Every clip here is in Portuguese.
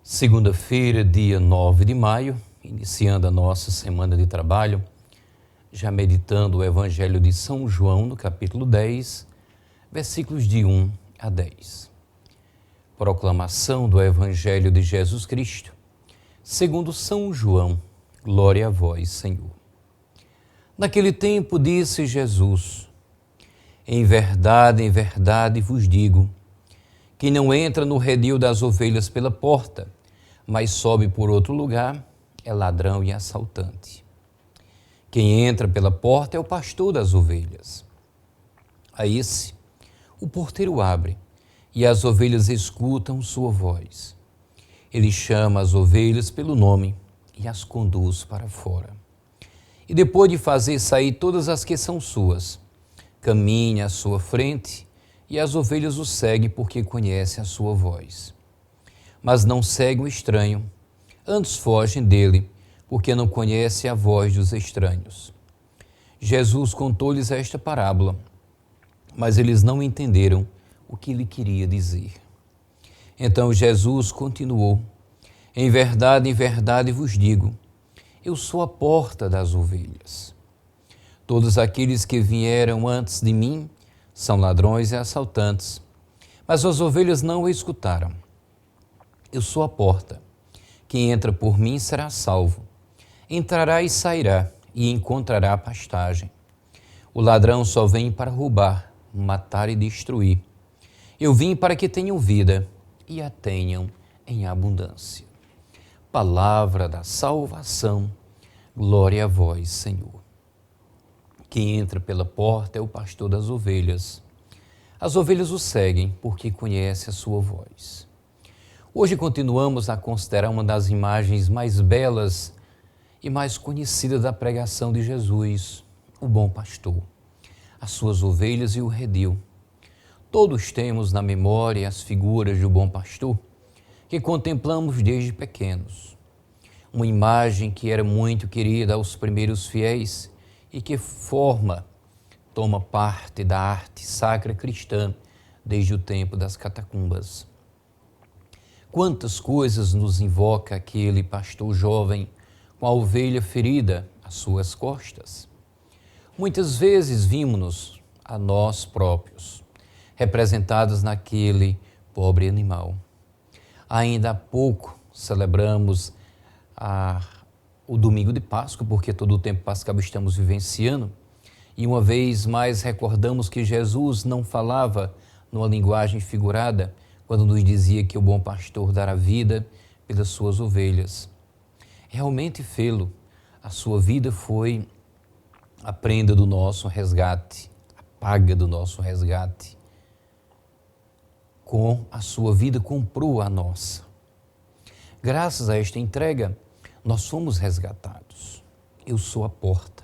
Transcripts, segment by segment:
Segunda-feira, dia 9 de maio, iniciando a nossa semana de trabalho, já meditando o Evangelho de São João, no capítulo 10, versículos de 1 a 10. Proclamação do Evangelho de Jesus Cristo, segundo São João. Glória a vós, Senhor. Naquele tempo disse Jesus: em verdade vos digo, quem não entra no redil das ovelhas pela porta, mas sobe por outro lugar, é ladrão e assaltante. Quem entra pela porta é o pastor das ovelhas. A esse, o porteiro abre, e as ovelhas escutam sua voz. Ele chama as ovelhas pelo nome e as conduz para fora. E depois de fazer sair todas as que são suas, caminha à sua frente, e as ovelhas o seguem porque conhecem a sua voz. Mas não seguem o estranho, antes fogem dele, porque não conhecem a voz dos estranhos. Jesus contou-lhes esta parábola, mas eles não entenderam o que lhe queria dizer. Então Jesus continuou: em verdade vos digo, eu sou a porta das ovelhas. Todos aqueles que vieram antes de mim são ladrões e assaltantes, mas as ovelhas não o escutaram. Eu sou a porta. Quem entra por mim será salvo. Entrará e sairá e encontrará pastagem. O ladrão só vem para roubar, matar e destruir. Eu vim para que tenham vida e a tenham em abundância. Palavra da salvação. Glória a vós, Senhor. Quem entra pela porta é o pastor das ovelhas. As ovelhas o seguem porque conhece a sua voz. Hoje continuamos a considerar uma das imagens mais belas e mais conhecidas da pregação de Jesus, o bom pastor, as suas ovelhas e o redil. Todos temos na memória as figuras do bom pastor que contemplamos desde pequenos. Uma imagem que era muito querida aos primeiros fiéis e que toma parte da arte sacra cristã desde o tempo das catacumbas. Quantas coisas nos invoca aquele pastor jovem com a ovelha ferida às suas costas. Muitas vezes vimos-nos a nós próprios, representados naquele pobre animal. Ainda há pouco celebramos o domingo de Páscoa, porque todo o tempo pascal estamos vivenciando, e uma vez mais recordamos que Jesus não falava numa linguagem figurada quando nos dizia que o bom pastor dará vida pelas suas ovelhas. Realmente fê-lo, a sua vida foi a prenda do nosso resgate, a paga do nosso resgate. Com a sua vida comprou a nossa. Graças a esta entrega, nós fomos resgatados. Eu sou a porta.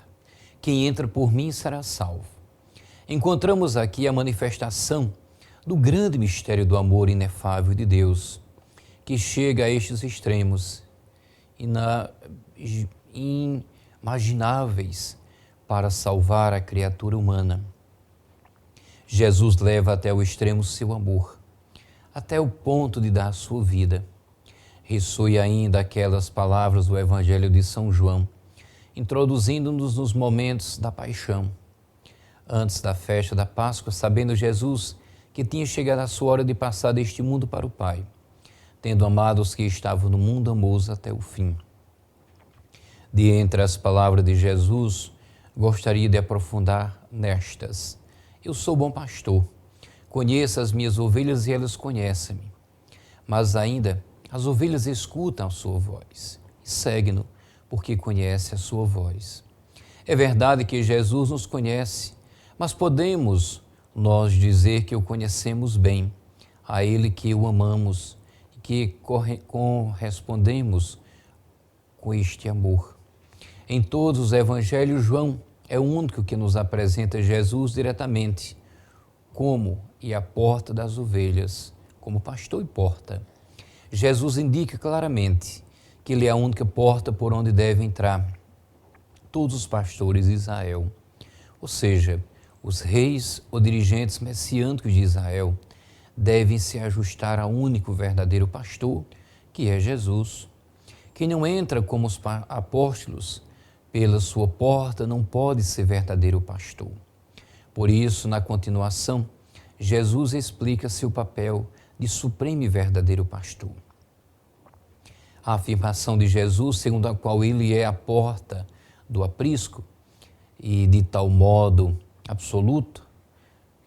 Quem entra por mim será salvo. Encontramos aqui a manifestação do grande mistério do amor inefável de Deus, que chega a estes extremos inimagináveis para salvar a criatura humana. Jesus leva até o extremo seu amor, até o ponto de dar a sua vida. Ressoe ainda aquelas palavras do Evangelho de São João, introduzindo-nos nos momentos da paixão. Antes da festa da Páscoa, sabendo Jesus que tinha chegado a sua hora de passar deste mundo para o Pai, tendo amado os que estavam no mundo, amou-os até o fim. De entre as palavras de Jesus, gostaria de aprofundar nestas: eu sou bom pastor, conheço as minhas ovelhas e elas conhecem-me. Mas ainda, as ovelhas escutam a sua voz e seguem-no porque conhecem a sua voz. É verdade que Jesus nos conhece, mas podemos nós dizer que o conhecemos bem, a Ele que o amamos e que correspondemos com este amor. Em todos os evangelhos, João é o único que nos apresenta Jesus diretamente, como e a porta das ovelhas, como pastor e porta. Jesus indica claramente que Ele é a única porta por onde devem entrar todos os pastores de Israel, ou seja, os reis ou dirigentes messiânicos de Israel devem se ajustar ao único verdadeiro pastor, que é Jesus. Quem não entra como os apóstolos pela sua porta não pode ser verdadeiro pastor. Por isso, na continuação, Jesus explica seu papel de supremo e verdadeiro pastor. A afirmação de Jesus, segundo a qual ele é a porta do aprisco, e de tal modo absoluto,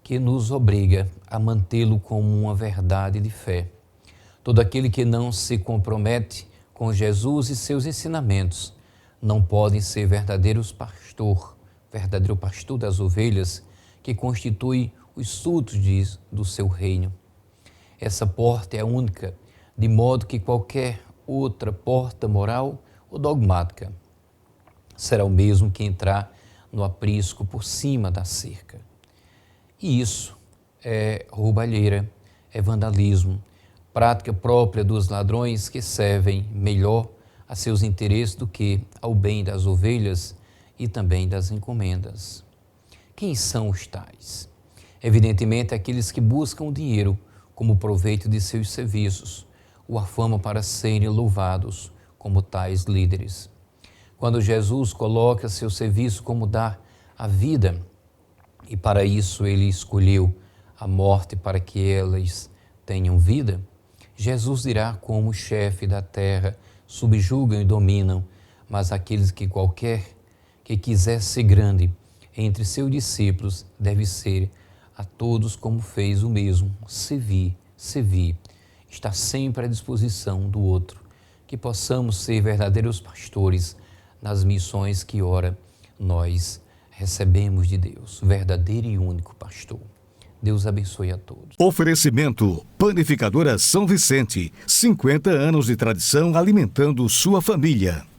que nos obriga a mantê-lo como uma verdade de fé. Todo aquele que não se compromete com Jesus e seus ensinamentos não pode ser verdadeiro pastor das ovelhas, que constitui os súditos do seu reino. Essa porta é a única, de modo que qualquer outra porta moral ou dogmática será o mesmo que entrar no aprisco por cima da cerca. E isso é roubalheira, é vandalismo, prática própria dos ladrões que servem melhor a seus interesses do que ao bem das ovelhas e também das encomendas. Quem são os tais? Evidentemente, aqueles que buscam o dinheiro como proveito de seus serviços, ou a fama para serem louvados como tais líderes. Quando Jesus coloca seu serviço como dar a vida, e para isso ele escolheu a morte para que elas tenham vida, Jesus dirá como chefe da terra subjugam e dominam, mas aqueles que quiser ser grande entre seus discípulos deve ser a todos como fez o mesmo, servir, está sempre à disposição do outro, que possamos ser verdadeiros pastores nas missões que ora nós recebemos de Deus, verdadeiro e único pastor. Deus abençoe a todos. Oferecimento: Panificadora São Vicente, 50 anos de tradição alimentando sua família.